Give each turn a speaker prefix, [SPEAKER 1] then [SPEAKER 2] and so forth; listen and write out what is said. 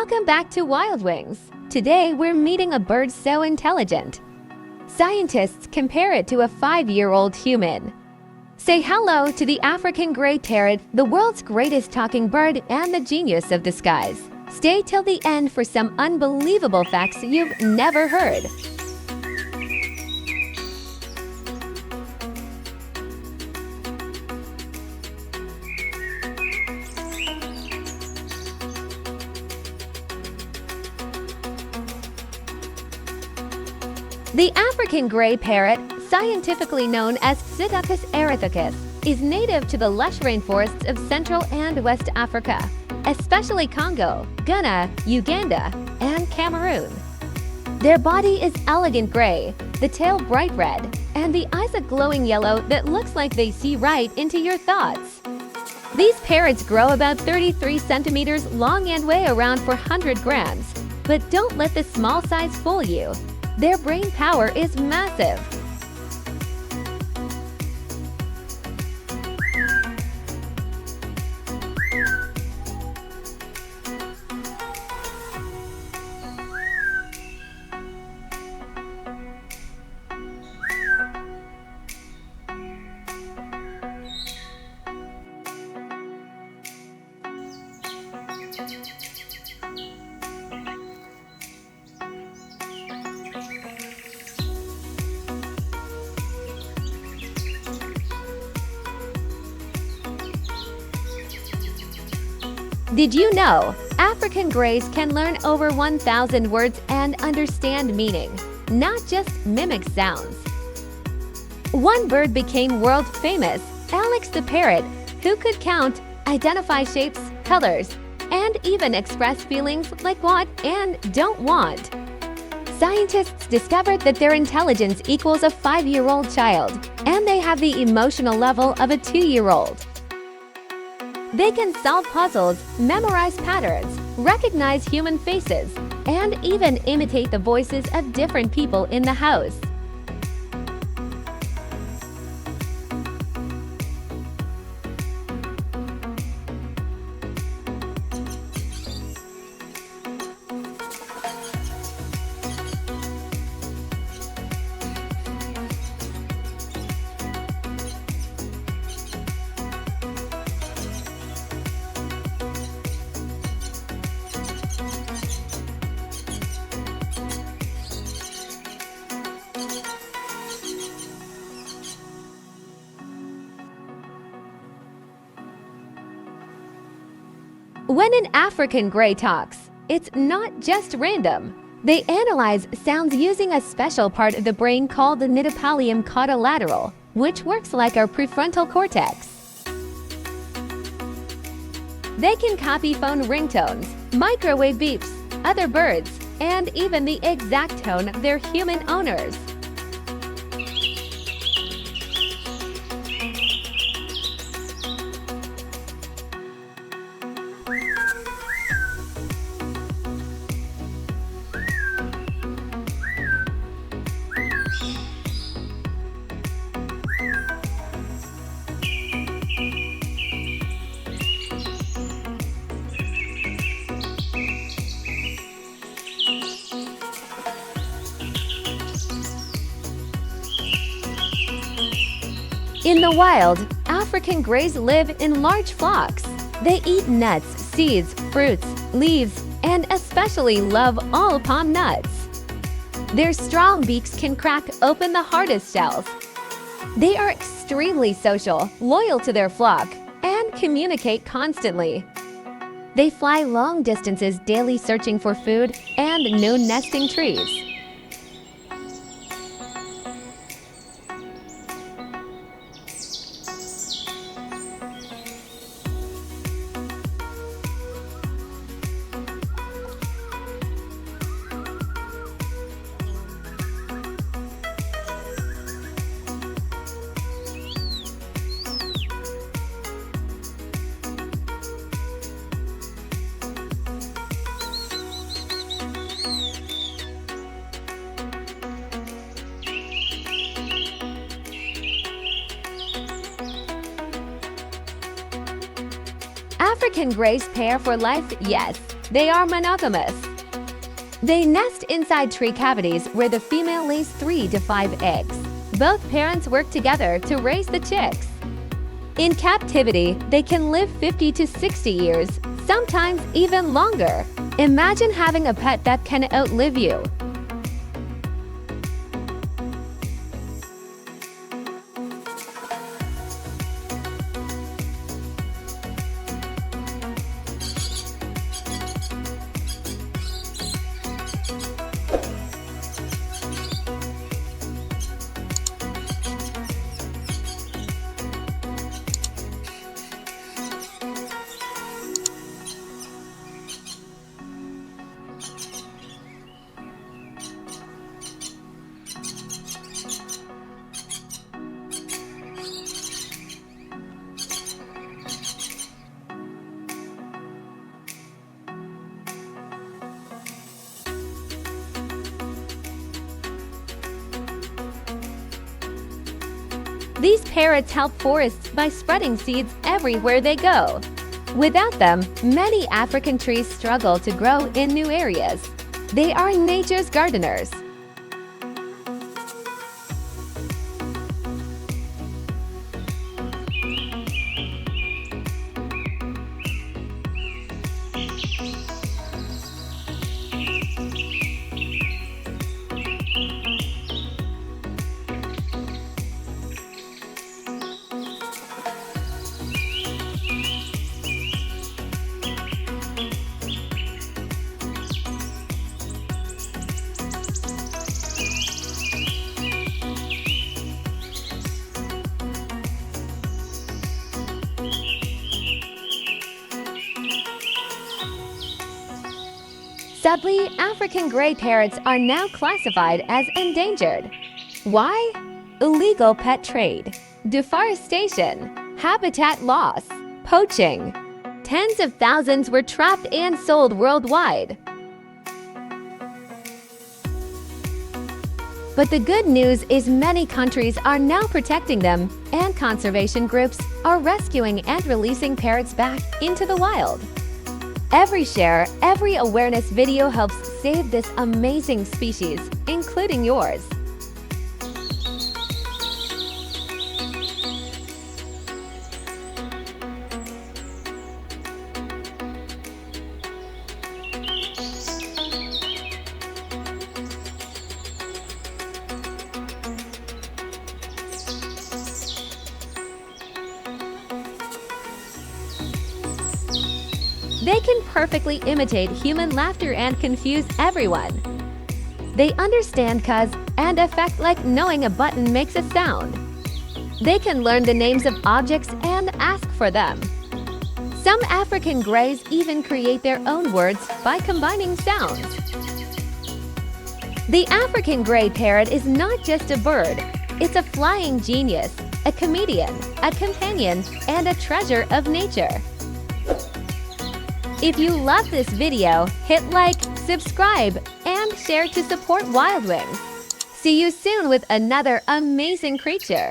[SPEAKER 1] Welcome back to Wild Wings. Today we're meeting a bird so intelligent. Scientists compare it to a 5-year-old human. Say hello to the African Grey Parrot, the world's greatest talking bird and the genius of the skies. Stay till the end for some unbelievable facts you've never heard. The African Grey Parrot, scientifically known as Psittacus erythacus, is native to the lush rainforests of Central and West Africa, especially Congo, Ghana, Uganda, and Cameroon. Their body is elegant gray, the tail bright red, and the eyes a glowing yellow that looks like they see right into your thoughts. These parrots grow about 33 centimeters long and weigh around 400 grams. But don't let the small size fool you. Their brain power is massive. Did you know African Greys can learn over 1,000 words and understand meaning, not just mimic sounds? One bird became world famous, Alex the parrot, who could count, identify shapes, colors, and even express feelings like want and don't want. Scientists discovered that their intelligence equals a 5-year-old child, and they have the emotional level of a 2-year-old. They can solve puzzles, memorize patterns, recognize human faces, and even imitate the voices of different people in the house. When an African Grey talks, it's not just random. They analyze sounds using a special part of the brain called the nidipallium caudalateral, which works like our prefrontal cortex. They can copy phone ringtones, microwave beeps, other birds, and even the exact tone of their human owners. In the wild, African Greys live in large flocks. They eat nuts, seeds, fruits, leaves, and especially love all palm nuts. Their strong beaks can crack open the hardest shells. They are extremely social, loyal to their flock, and communicate constantly. They fly long distances daily searching for food and no nesting trees. African Greys pair for life? Yes. They are monogamous. They nest inside tree cavities where the female lays 3 to 5 eggs. Both parents work together to raise the chicks. In captivity, they can live 50 to 60 years, sometimes even longer. Imagine having a pet that can outlive you. These parrots help forests by spreading seeds everywhere they go. Without them, many African trees struggle to grow in new areas. They are nature's gardeners. Sadly, African Grey Parrots are now classified as endangered. Why? Illegal pet trade, deforestation, habitat loss, poaching. Tens of thousands were trapped and sold worldwide. But the good news is many countries are now protecting them, and conservation groups are rescuing and releasing parrots back into the wild. Every share, every awareness video helps save this amazing species, including yours. They can perfectly imitate human laughter and confuse everyone. They understand cause and effect like knowing a button makes a sound. They can learn the names of objects and ask for them. Some African Greys even create their own words by combining sounds. The African Grey Parrot is not just a bird. It's a flying genius, a comedian, a companion, and a treasure of nature. If you love this video, hit like, subscribe, and share to support WILDWINGS. See you soon with another amazing creature.